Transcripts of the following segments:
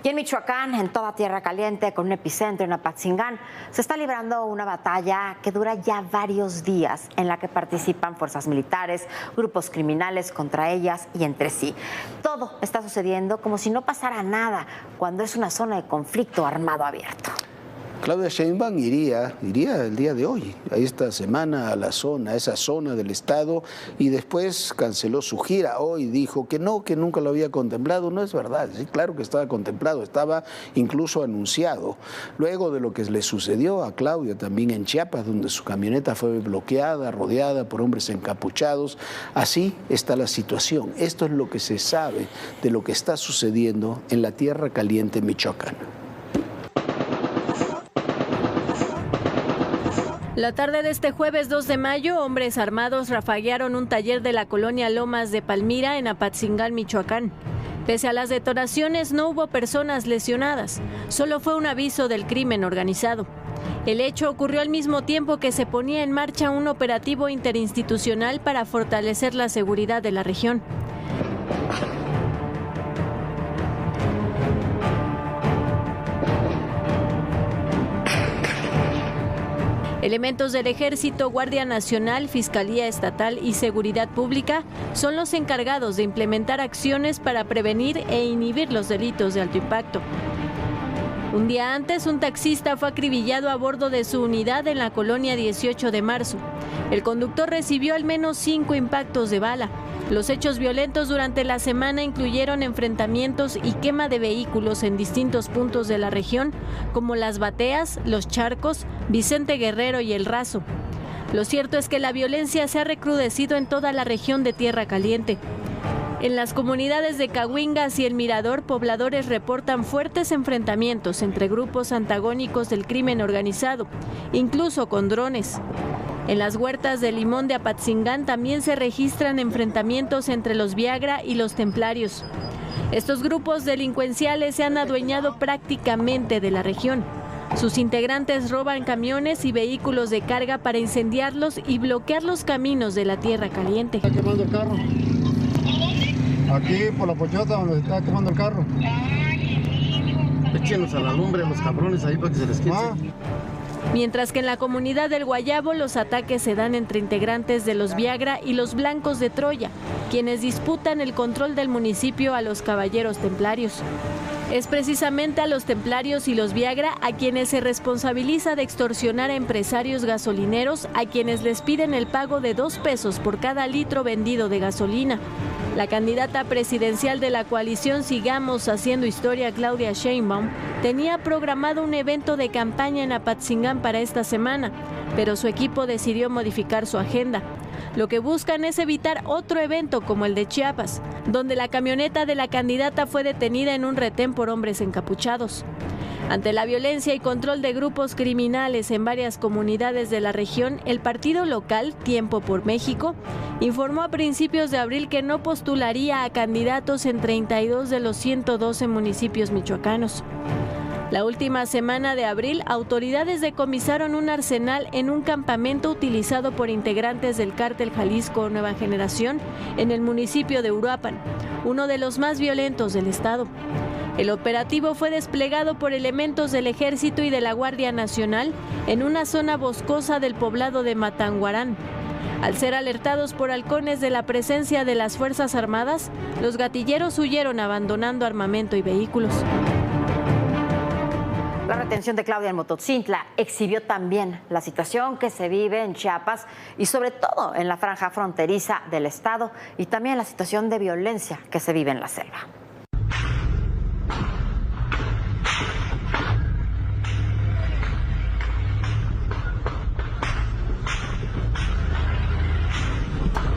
Y en Michoacán, en toda tierra caliente, con un epicentro en Apatzingán, se está librando una batalla que dura ya varios días, en la que participan fuerzas militares, grupos criminales contra ellas y entre sí. Todo está sucediendo como si no pasara nada, cuando es una zona de conflicto armado abierto. Claudia Sheinbaum iría el día de hoy, a esta semana, a esa zona del estado, y después canceló su gira. Hoy dijo que no, que nunca lo había contemplado. No es verdad, sí, claro que estaba contemplado, estaba incluso anunciado. Luego de lo que le sucedió a Claudia también en Chiapas, donde su camioneta fue bloqueada, rodeada por hombres encapuchados, así está la situación. Esto es lo que se sabe de lo que está sucediendo en la tierra caliente michoacana. La tarde de este jueves 2 de mayo, hombres armados rafaguearon un taller de la colonia Lomas de Palmira en Apatzingán, Michoacán. Pese a las detonaciones, no hubo personas lesionadas, solo fue un aviso del crimen organizado. El hecho ocurrió al mismo tiempo que se ponía en marcha un operativo interinstitucional para fortalecer la seguridad de la región. Elementos del Ejército, Guardia Nacional, Fiscalía Estatal y Seguridad Pública son los encargados de implementar acciones para prevenir e inhibir los delitos de alto impacto. Un día antes, un taxista fue acribillado a bordo de su unidad en la colonia 18 de marzo. El conductor recibió al menos 5 impactos de bala. Los hechos violentos durante la semana incluyeron enfrentamientos y quema de vehículos en distintos puntos de la región, como Las Bateas, Los Charcos, Vicente Guerrero y El Razo. Lo cierto es que la violencia se ha recrudecido en toda la región de Tierra Caliente. En las comunidades de Cahuingas y El Mirador, pobladores reportan fuertes enfrentamientos entre grupos antagónicos del crimen organizado, incluso con drones. En las huertas de Limón de Apatzingán también se registran enfrentamientos entre los Viagra y los Templarios. Estos grupos delincuenciales se han adueñado prácticamente de la región. Sus integrantes roban camiones y vehículos de carga para incendiarlos y bloquear los caminos de la Tierra Caliente. Está quemando el carro. Aquí por la Pochota, donde está quemando el carro. Échenos a la lumbre los cabrones ahí para que se les quite. Mientras que en la comunidad del Guayabo los ataques se dan entre integrantes de los Viagra y los Blancos de Troya, quienes disputan el control del municipio a los Caballeros Templarios. Es precisamente a los Templarios y los Viagra a quienes se responsabiliza de extorsionar a empresarios gasolineros, a quienes les piden el pago de 2 pesos por cada litro vendido de gasolina. La candidata presidencial de la coalición Sigamos Haciendo Historia, Claudia Sheinbaum, tenía programado un evento de campaña en Apatzingán para esta semana, pero su equipo decidió modificar su agenda. Lo que buscan es evitar otro evento como el de Chiapas, donde la camioneta de la candidata fue detenida en un retén por hombres encapuchados. Ante la violencia y control de grupos criminales en varias comunidades de la región, el partido local, Tiempo por México, informó a principios de abril que no postularía a candidatos en 32 de los 112 municipios michoacanos. La última semana de abril, autoridades decomisaron un arsenal en un campamento utilizado por integrantes del cártel Jalisco Nueva Generación en el municipio de Uruapan, uno de los más violentos del estado. El operativo fue desplegado por elementos del Ejército y de la Guardia Nacional en una zona boscosa del poblado de Matanguarán. Al ser alertados por halcones de la presencia de las Fuerzas Armadas, los gatilleros huyeron abandonando armamento y vehículos. La retención de Claudia en Mototzintla exhibió también la situación que se vive en Chiapas y sobre todo en la franja fronteriza del estado y también la situación de violencia que se vive en la selva.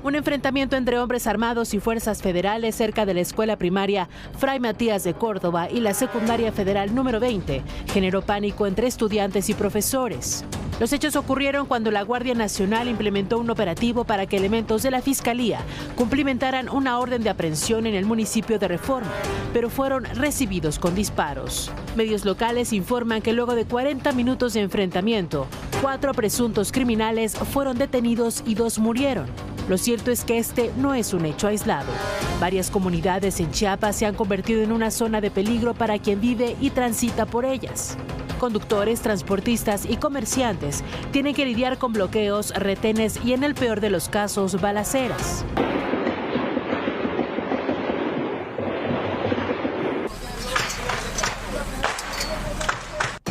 Un enfrentamiento entre hombres armados y fuerzas federales cerca de la escuela primaria Fray Matías de Córdoba y la secundaria federal número 20 generó pánico entre estudiantes y profesores. Los hechos ocurrieron cuando la Guardia Nacional implementó un operativo para que elementos de la Fiscalía cumplimentaran una orden de aprehensión en el municipio de Reforma, pero fueron recibidos con disparos. Medios locales informan que luego de 40 minutos de enfrentamiento, 4 presuntos criminales fueron detenidos y 2 murieron. Lo cierto es que este no es un hecho aislado. Varias comunidades en Chiapas se han convertido en una zona de peligro para quien vive y transita por ellas. Conductores, transportistas y comerciantes tienen que lidiar con bloqueos, retenes y, en el peor de los casos, balaceras.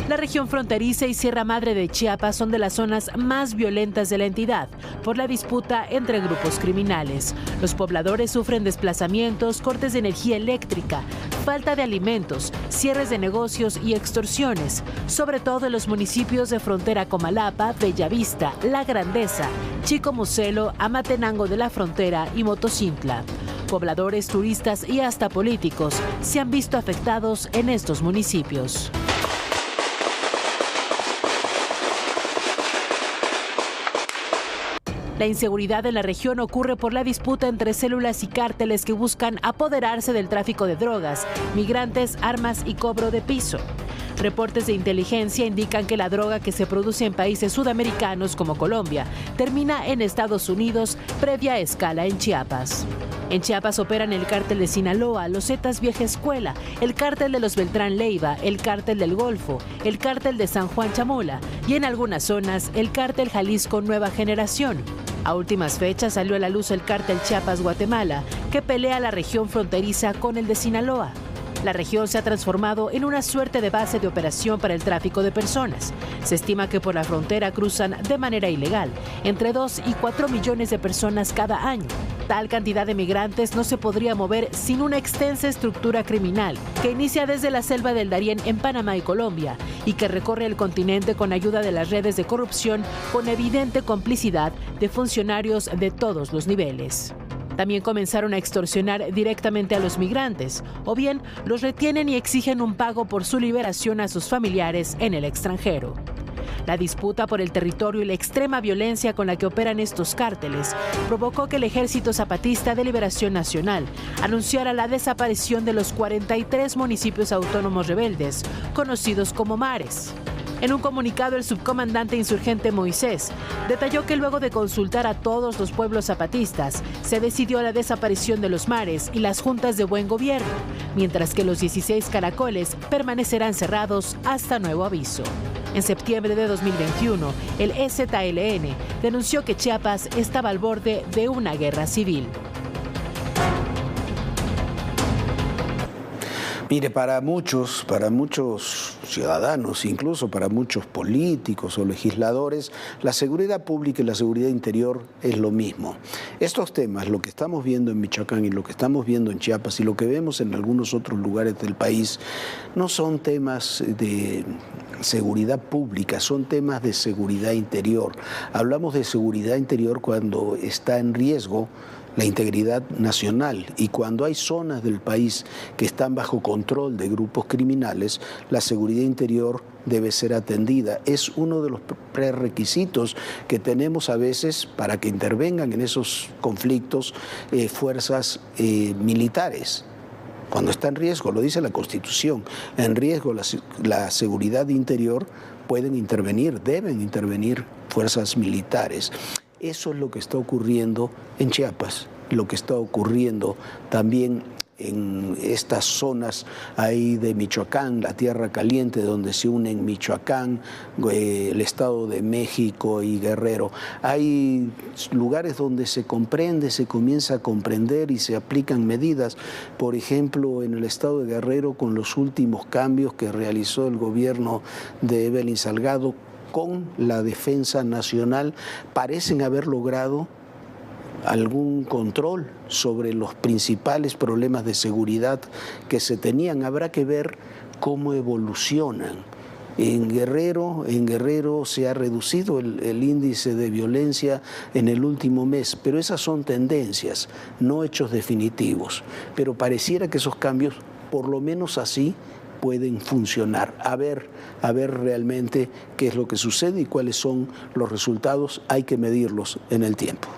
La región fronteriza y Sierra Madre de Chiapas son de las zonas más violentas de la entidad por la disputa entre grupos criminales. Los pobladores sufren desplazamientos, cortes de energía eléctrica, falta de alimentos, cierres de negocios y extorsiones, sobre todo en los municipios de frontera Comalapa, Bellavista, La Grandeza, Chicomucelo, Amatenango de la Frontera y Motocintla. Pobladores, turistas y hasta políticos se han visto afectados en estos municipios. La inseguridad en la región ocurre por la disputa entre células y cárteles que buscan apoderarse del tráfico de drogas, migrantes, armas y cobro de piso. Reportes de inteligencia indican que la droga que se produce en países sudamericanos como Colombia termina en Estados Unidos previa escala en Chiapas. En Chiapas operan el cártel de Sinaloa, los Zetas Vieja Escuela, el cártel de los Beltrán Leiva, el cártel del Golfo, el cártel de San Juan Chamula y en algunas zonas el cártel Jalisco Nueva Generación. A últimas fechas salió a la luz el cártel Chiapas Guatemala, que pelea la región fronteriza con el de Sinaloa. La región se ha transformado en una suerte de base de operación para el tráfico de personas. Se estima que por la frontera cruzan de manera ilegal entre 2 y 4 millones de personas cada año. Tal cantidad de migrantes no se podría mover sin una extensa estructura criminal que inicia desde la selva del Darién en Panamá y Colombia y que recorre el continente con ayuda de las redes de corrupción con evidente complicidad de funcionarios de todos los niveles. También comenzaron a extorsionar directamente a los migrantes, o bien los retienen y exigen un pago por su liberación a sus familiares en el extranjero. La disputa por el territorio y la extrema violencia con la que operan estos cárteles provocó que el Ejército Zapatista de Liberación Nacional anunciara la desaparición de los 43 municipios autónomos rebeldes, conocidos como mares. En un comunicado, el subcomandante insurgente Moisés detalló que luego de consultar a todos los pueblos zapatistas, se decidió la desaparición de los mares y las juntas de buen gobierno, mientras que los 16 caracoles permanecerán cerrados hasta nuevo aviso. En septiembre de 2021, el EZLN denunció que Chiapas estaba al borde de una guerra civil. Mire, para muchos ciudadanos, incluso para muchos políticos o legisladores, la seguridad pública y la seguridad interior es lo mismo. Estos temas, lo que estamos viendo en Michoacán y lo que estamos viendo en Chiapas y lo que vemos en algunos otros lugares del país, no son temas de seguridad pública, son temas de seguridad interior. Hablamos de seguridad interior cuando está en riesgo la integridad nacional, y cuando hay zonas del país que están bajo control de grupos criminales, la seguridad interior debe ser atendida. Es uno de los prerequisitos que tenemos a veces para que intervengan en esos conflictos fuerzas militares. Cuando está en riesgo, lo dice la Constitución, en riesgo la seguridad interior, pueden intervenir, deben intervenir fuerzas militares. Eso es lo que está ocurriendo en Chiapas, lo que está ocurriendo también en estas zonas ahí de Michoacán, la Tierra Caliente, donde se unen Michoacán, el Estado de México y Guerrero. Hay lugares donde se comprende, se comienza a comprender y se aplican medidas. Por ejemplo, en el Estado de Guerrero, con los últimos cambios que realizó el gobierno de Evelyn Salgado, con la defensa nacional, parecen haber logrado algún control sobre los principales problemas de seguridad que se tenían. Habrá que ver cómo evolucionan. En Guerrero se ha reducido el índice de violencia en el último mes, pero esas son tendencias, no hechos definitivos. Pero pareciera que esos cambios, por lo menos así, pueden funcionar. A ver realmente qué es lo que sucede y cuáles son los resultados. Hay que medirlos en el tiempo.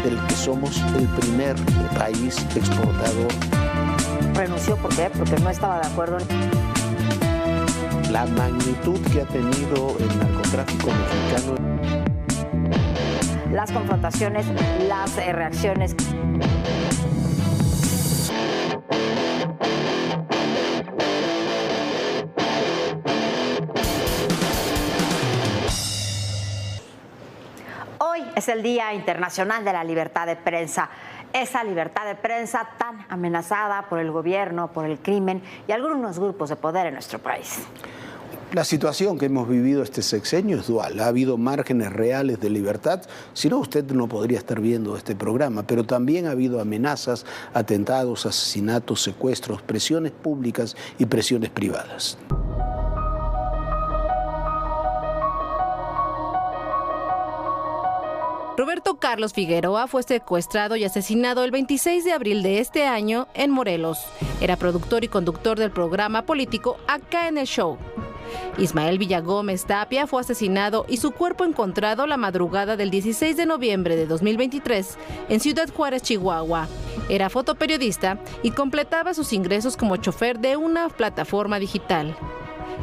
Del que somos el primer país exportador. ¿Renunció por qué? Porque no estaba de acuerdo. La magnitud que ha tenido el narcotráfico mexicano. las confrontaciones, las reacciones. Hoy es el Día Internacional de la Libertad de Prensa. Esa libertad de prensa tan amenazada por el gobierno, por el crimen y algunos grupos de poder en nuestro país. La situación que hemos vivido este sexenio es dual. Ha habido márgenes reales de libertad, si no usted no podría estar viendo este programa, pero también ha habido amenazas, atentados, asesinatos, secuestros, presiones públicas y presiones privadas. Roberto Carlos Figueroa fue secuestrado y asesinado el 26 de abril de este año en Morelos. Era productor y conductor del programa político Acá en el Show. Ismael Villagómez Tapia fue asesinado y su cuerpo encontrado la madrugada del 16 de noviembre de 2023 en Ciudad Juárez, Chihuahua. Era fotoperiodista y completaba sus ingresos como chofer de una plataforma digital.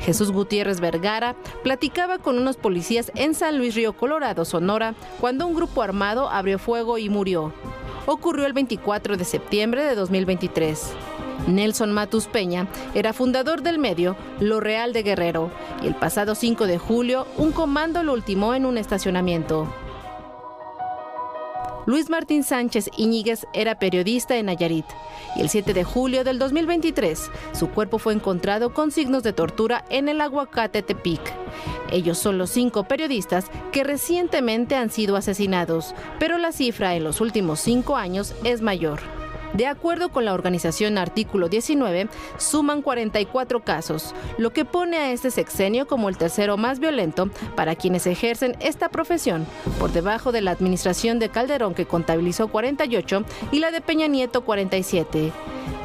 Jesús Gutiérrez Vergara platicaba con unos policías en San Luis Río Colorado, Sonora, cuando un grupo armado abrió fuego y murió. Ocurrió el 24 de septiembre de 2023. Nelson Matus Peña era fundador del medio Lo Real de Guerrero y el pasado 5 de julio un comando lo ultimó en un estacionamiento. Luis Martín Sánchez Iñiguez era periodista en Nayarit y el 7 de julio del 2023 su cuerpo fue encontrado con signos de tortura en el Aguacate Tepic. Ellos son los 5 periodistas que recientemente han sido asesinados, pero la cifra en los últimos 5 años es mayor. De acuerdo con la organización Artículo 19, suman 44 casos, lo que pone a este sexenio como el tercero más violento para quienes ejercen esta profesión, por debajo de la administración de Calderón, que contabilizó 48, y la de Peña Nieto, 47.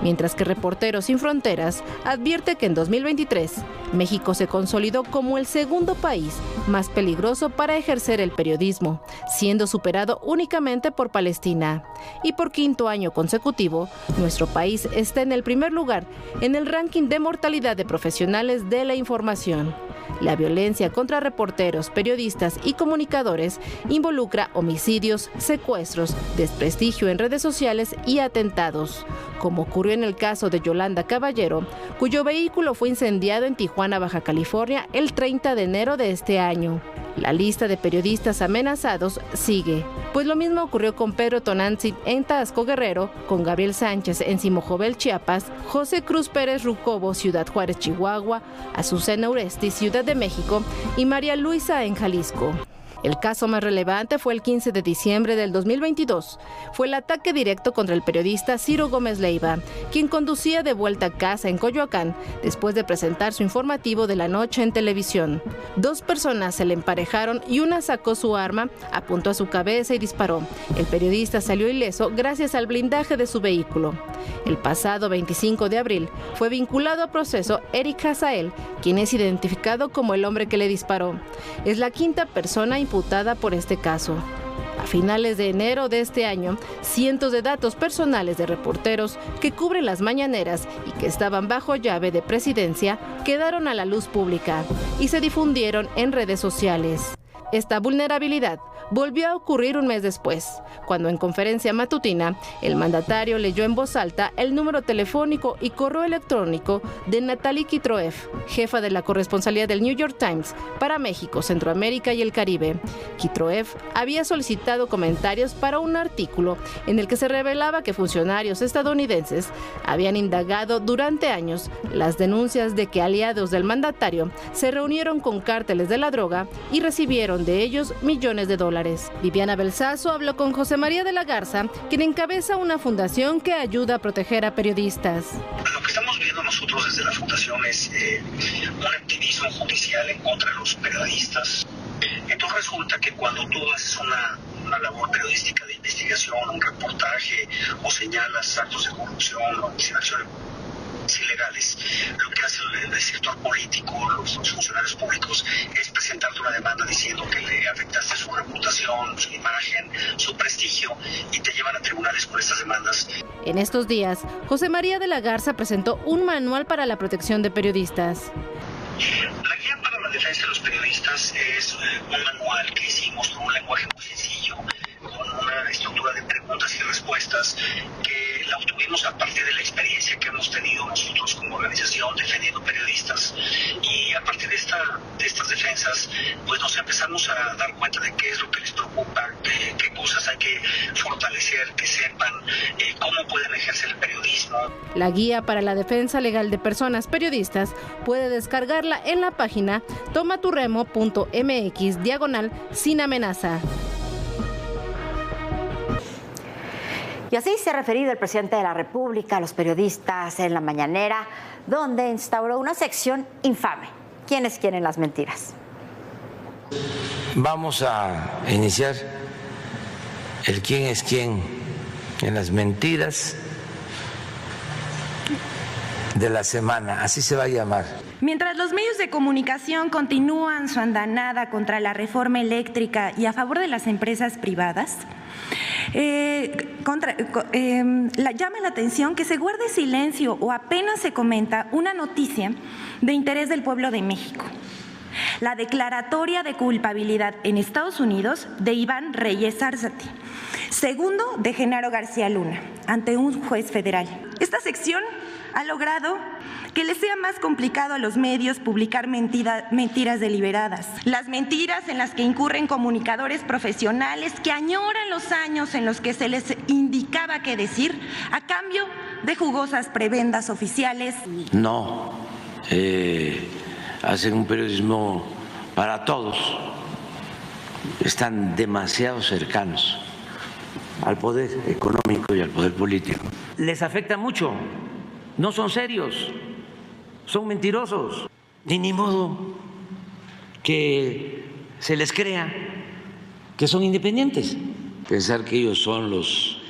Mientras que Reporteros Sin Fronteras advierte que en 2023 México se consolidó como el segundo país más peligroso para ejercer el periodismo, siendo superado únicamente por Palestina. Y por 5º año consecutivo, nuestro país está en el primer lugar en el ranking de mortalidad de profesionales de la información. La violencia contra reporteros, periodistas y comunicadores involucra homicidios, secuestros, desprestigio en redes sociales y atentados, como ocurrió en el caso de Yolanda Caballero, cuyo vehículo fue incendiado en Tijuana, Baja California, el 30 de enero de este año. La lista de periodistas amenazados sigue, pues lo mismo ocurrió con Pedro Tonantzin en Taxco, Guerrero, con Gabriel Sánchez en Simojovel, Chiapas, José Cruz Pérez Rucobo, Ciudad Juárez, Chihuahua, Azucena Uresti, Ciudad de México, y María Luisa en Jalisco. El caso más relevante fue el 15 de diciembre del 2022. Fue el ataque directo contra el periodista Ciro Gómez Leiva, quien conducía de vuelta a casa en Coyoacán después de presentar su informativo de la noche en televisión. 2 personas se le emparejaron y una sacó su arma, apuntó a su cabeza y disparó. El periodista salió ileso gracias al blindaje de su vehículo. El pasado 25 de abril fue vinculado a proceso Eric Hazael, quien es identificado como el hombre que le disparó. Es la 5ª persona imputada por este caso. A finales de enero de este año, cientos de datos personales de reporteros que cubren las mañaneras y que estaban bajo llave de presidencia quedaron a la luz pública y se difundieron en redes sociales. Esta vulnerabilidad volvió a ocurrir un mes después, cuando en conferencia matutina el mandatario leyó en voz alta el número telefónico y correo electrónico de Natalie Kitroev, jefa de la corresponsalía del New York Times para México, Centroamérica y el Caribe. Kitroev había solicitado comentarios para un artículo en el que se revelaba que funcionarios estadounidenses habían indagado durante años las denuncias de que aliados del mandatario se reunieron con cárteles de la droga y recibieron de ellos millones de dólares. Viviana Belsazo habló con José María de la Garza, quien encabeza una fundación que ayuda a proteger a periodistas. Lo que estamos viendo nosotros desde la fundación es un activismo judicial en contra de los periodistas. Entonces resulta que cuando tú haces una labor periodística de investigación, un reportaje o señalas actos de corrupción o acciones ilegales, lo que hace el sector político, los funcionarios públicos, es presentarte una demanda diciendo que le afectaste su reputación, su imagen, su prestigio, y te llevan a tribunales por estas demandas. En estos días, José María de la Garza presentó un manual para la protección de periodistas. La guía para la defensa de los periodistas es un manual que hicimos con un lenguaje muy sencillo, estructura de preguntas y respuestas que la obtuvimos a partir de la experiencia que hemos tenido nosotros como organización defendiendo periodistas, y a partir de estas defensas pues nos empezamos a dar cuenta de qué es lo que les preocupa, qué cosas hay que fortalecer, que sepan cómo pueden ejercer el periodismo. La guía para la defensa legal de personas periodistas puede descargarla en la página tomaturremo.mx/sin amenaza. Y así se ha referido el presidente de la República a los periodistas en la mañanera, donde instauró una sección infame. ¿Quiénes quieren las mentiras? Vamos a iniciar el quién es quién en las mentiras de la semana, así se va a llamar. Mientras los medios de comunicación continúan su andanada contra la reforma eléctrica y a favor de las empresas privadas, llama la atención que se guarde silencio o apenas se comenta una noticia de interés del pueblo de México: la declaratoria de culpabilidad en Estados Unidos de Iván Reyes Arzate, segundo de Genaro García Luna, ante un juez federal. Esta sección ha logrado que les sea más complicado a los medios publicar mentiras deliberadas. Las mentiras en las que incurren comunicadores profesionales que añoran los años en los que se les indicaba qué decir a cambio de jugosas prebendas oficiales. No, hacen un periodismo para todos, están demasiado cercanos al poder económico y al poder político. Les afecta mucho, no son serios, son mentirosos. Y ni modo que se les crea que son independientes. Pensar que ellos son los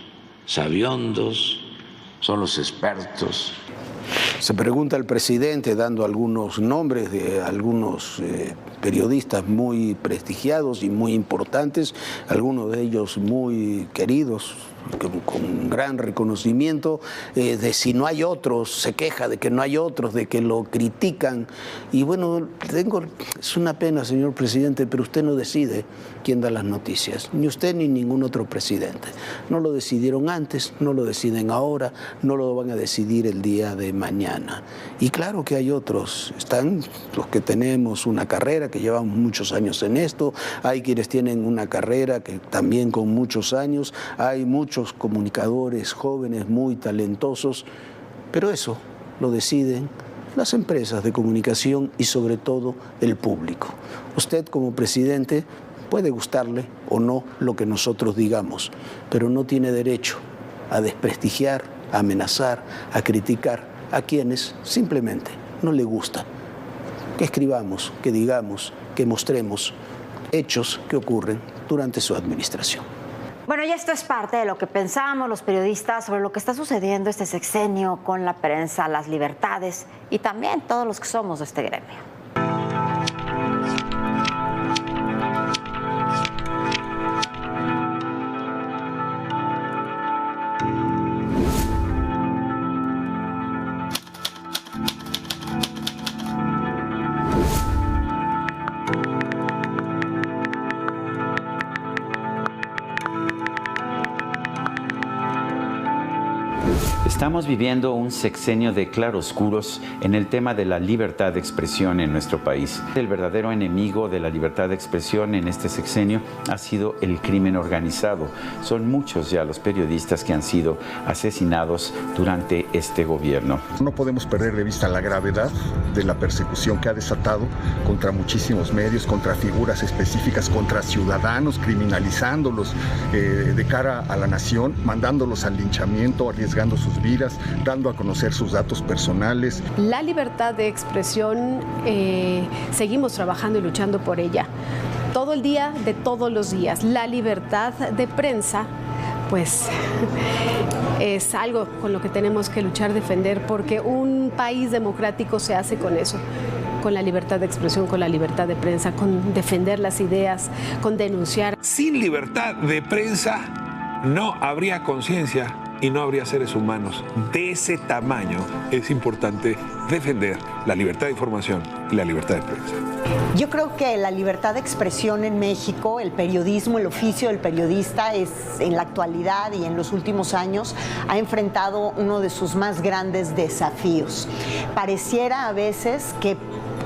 sabiondos, son los expertos. Se pregunta al presidente, dando algunos nombres de algunos periodistas muy prestigiados y muy importantes, algunos de ellos muy queridos, con gran reconocimiento, de si no hay otros, se queja de que no hay otros, de que lo critican. Y bueno, es una pena, señor presidente, pero usted no decide quién da las noticias, ni usted ni ningún otro presidente. No lo decidieron antes, no lo deciden ahora, no lo van a decidir el día de mañana. Y claro que hay otros, están los que tenemos una carrera, que llevamos muchos años en esto, hay quienes tienen una carrera que también con muchos años, hay muchos comunicadores jóvenes muy talentosos, pero eso lo deciden las empresas de comunicación y sobre todo el público. Usted como presidente puede gustarle o no lo que nosotros digamos, pero no tiene derecho a desprestigiar, a amenazar, a criticar a quienes simplemente no le gustan. Que escribamos, que digamos, que mostremos hechos que ocurren durante su administración. Bueno, y esto es parte de lo que pensamos los periodistas sobre lo que está sucediendo este sexenio con la prensa, las libertades y también todos los que somos de este gremio. Estamos viviendo un sexenio de claroscuros en el tema de la libertad de expresión en nuestro país. El verdadero enemigo de la libertad de expresión en este sexenio ha sido el crimen organizado. Son muchos ya los periodistas que han sido asesinados durante este gobierno. No podemos perder de vista la gravedad de la persecución que ha desatado contra muchísimos medios, contra figuras específicas, contra ciudadanos, criminalizándolos de cara a la nación, mandándolos al linchamiento, arriesgando sus vidas, dando a conocer sus datos personales. La libertad de expresión, seguimos trabajando y luchando por ella. Todo el día, de todos los días. La libertad de prensa, pues, es algo con lo que tenemos que luchar, defender, porque un país democrático se hace con eso, con la libertad de expresión, con la libertad de prensa, con defender las ideas, con denunciar. Sin libertad de prensa no habría conciencia y no habría seres humanos. De ese tamaño es importante defender la libertad de información y la libertad de prensa. Yo creo que la libertad de expresión en México, el periodismo, el oficio del periodista es en la actualidad y en los últimos años ha enfrentado uno de sus más grandes desafíos. Pareciera a veces que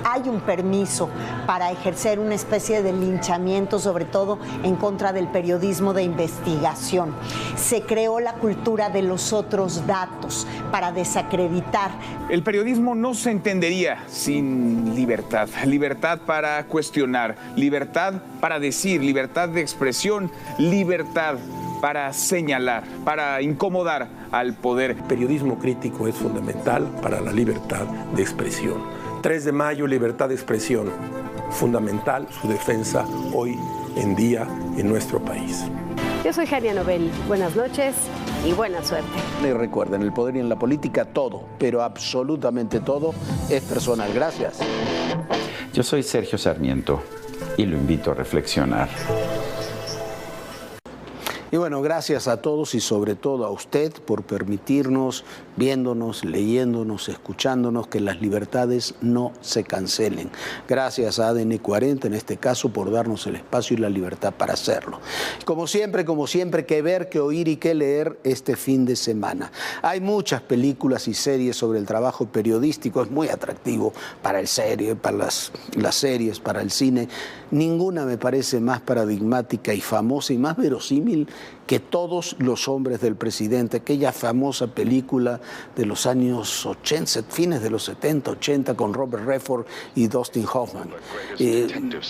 hay un permiso para ejercer una especie de linchamiento, sobre todo en contra del periodismo de investigación. Se creó la cultura de los otros datos para desacreditar. El periodismo no se entendería sin libertad. Libertad para cuestionar, libertad para decir, libertad de expresión, libertad para señalar, para incomodar al poder. El periodismo crítico es fundamental para la libertad de expresión. 3 de mayo, libertad de expresión, fundamental su defensa hoy en día en nuestro país. Yo soy Jania Nobel, buenas noches y buena suerte. Y recuerden, el poder y en la política todo, pero absolutamente todo es personal. Gracias. Yo soy Sergio Sarmiento y lo invito a reflexionar. Y bueno, gracias a todos y sobre todo a usted por permitirnos, viéndonos, leyéndonos, escuchándonos, que las libertades no se cancelen. Gracias a ADN 40, en este caso, por darnos el espacio y la libertad para hacerlo. Como siempre, que ver, que oír y que leer este fin de semana. Hay muchas películas y series sobre el trabajo periodístico, es muy atractivo para el serie, para las series, para el cine. Ninguna me parece más paradigmática y famosa y más verosímil que Todos los hombres del presidente, aquella famosa película de los años 80, fines de los 70, 80, con Robert Redford y Dustin Hoffman,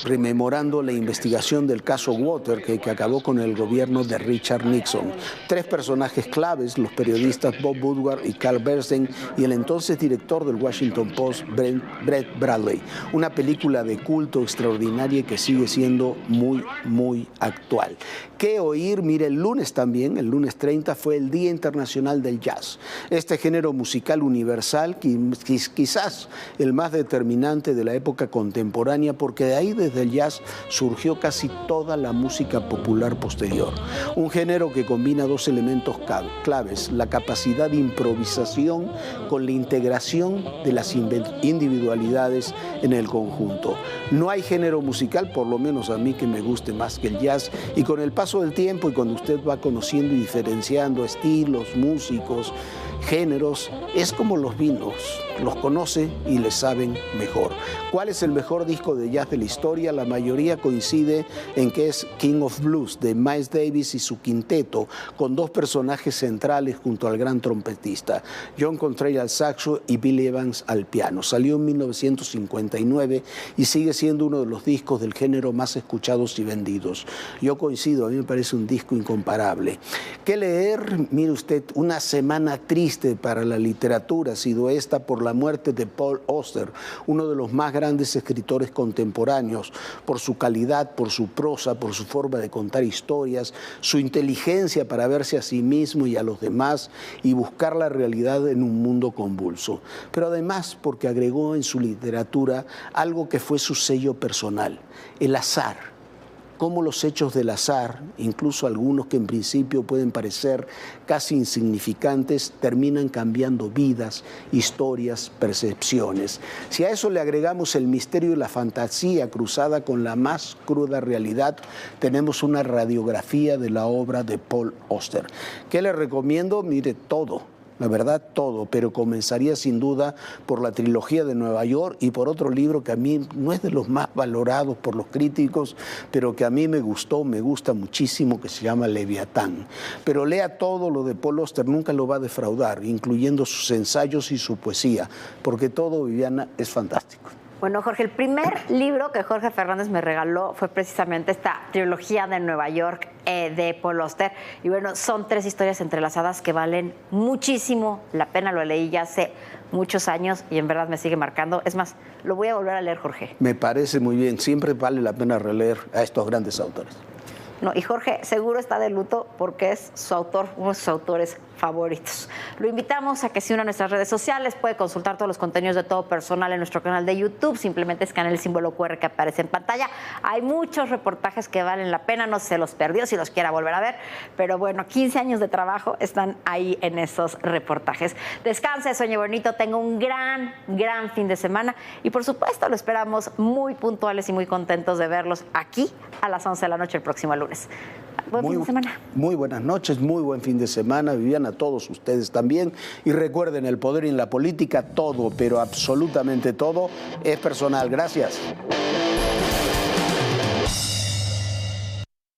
rememorando la investigación del caso Watergate que acabó con el gobierno de Richard Nixon. 3 personajes claves, los periodistas Bob Woodward y Carl Bernstein y el entonces director del Washington Post, Brett Bradley. Una película de culto extraordinaria que sigue siendo muy, muy actual. ¿Qué oír? Mire, el lunes también, el lunes 30, fue el Día Internacional del Jazz. Este género musical universal, quizás el más determinante de la época contemporánea, porque de ahí, desde el jazz, surgió casi toda la música popular posterior. Un género que combina 2 elementos claves, la capacidad de improvisación con la integración de las individualidades en el conjunto. No hay género musical, por lo menos a mí, que me guste más que el jazz, y con el paso del tiempo y cuando usted va conociendo y diferenciando estilos, músicos, géneros, es como los vinos, los conoce y les saben mejor. ¿Cuál es el mejor disco de jazz de la historia? La mayoría coincide en que es King of Blues, de Miles Davis y su quinteto, con 2 personajes centrales junto al gran trompetista, John Coltrane al saxo y Billy Evans al piano. Salió en 1959 y sigue siendo uno de los discos del género más escuchados y vendidos. Yo coincido, a mí me parece un disco incomparable. ¿Qué leer? Mire usted, una semana triste para la literatura ha sido esta por la muerte de Paul Auster, uno de los más grandes escritores contemporáneos, por su calidad, por su prosa, por su forma de contar historias, su inteligencia para verse a sí mismo y a los demás y buscar la realidad en un mundo convulso. Pero además porque agregó en su literatura algo que fue su sello personal, el azar. Cómo los hechos del azar, incluso algunos que en principio pueden parecer casi insignificantes, terminan cambiando vidas, historias, percepciones. Si a eso le agregamos el misterio y la fantasía cruzada con la más cruda realidad, tenemos una radiografía de la obra de Paul Auster. ¿Qué le recomiendo? Mire, todo. La verdad, todo, pero comenzaría sin duda por la trilogía de Nueva York y por otro libro que a mí no es de los más valorados por los críticos, pero que a mí me gusta muchísimo, que se llama Leviatán. Pero lea todo lo de Paul Auster, nunca lo va a defraudar, incluyendo sus ensayos y su poesía, porque todo, Viviana, es fantástico. Bueno, Jorge, el primer libro que Jorge Fernández me regaló fue precisamente esta trilogía de Nueva York de Paul Auster. Y bueno, son 3 historias entrelazadas que valen muchísimo la pena. Lo leí ya hace muchos años y en verdad me sigue marcando. Es más, lo voy a volver a leer, Jorge. Me parece muy bien. Siempre vale la pena releer a estos grandes autores. No, y Jorge seguro está de luto porque es su autor, uno de sus autores favoritos. Lo invitamos a que se una a nuestras redes sociales, puede consultar todos los contenidos de Todo Personal en nuestro canal de YouTube, simplemente escanea el símbolo QR que aparece en pantalla. Hay muchos reportajes que valen la pena, no se los perdió si los quiera volver a ver, pero bueno, 15 años de trabajo están ahí en esos reportajes. Descanse, sueñe bonito, tenga un gran fin de semana y por supuesto lo esperamos muy puntuales y muy contentos de verlos aquí a las 11 de la noche el próximo lunes. Buen fin de semana. Muy buenas noches, muy buen fin de semana, Viviana, a todos ustedes también. Y recuerden, el poder y en la política, todo, pero absolutamente todo, es personal. Gracias.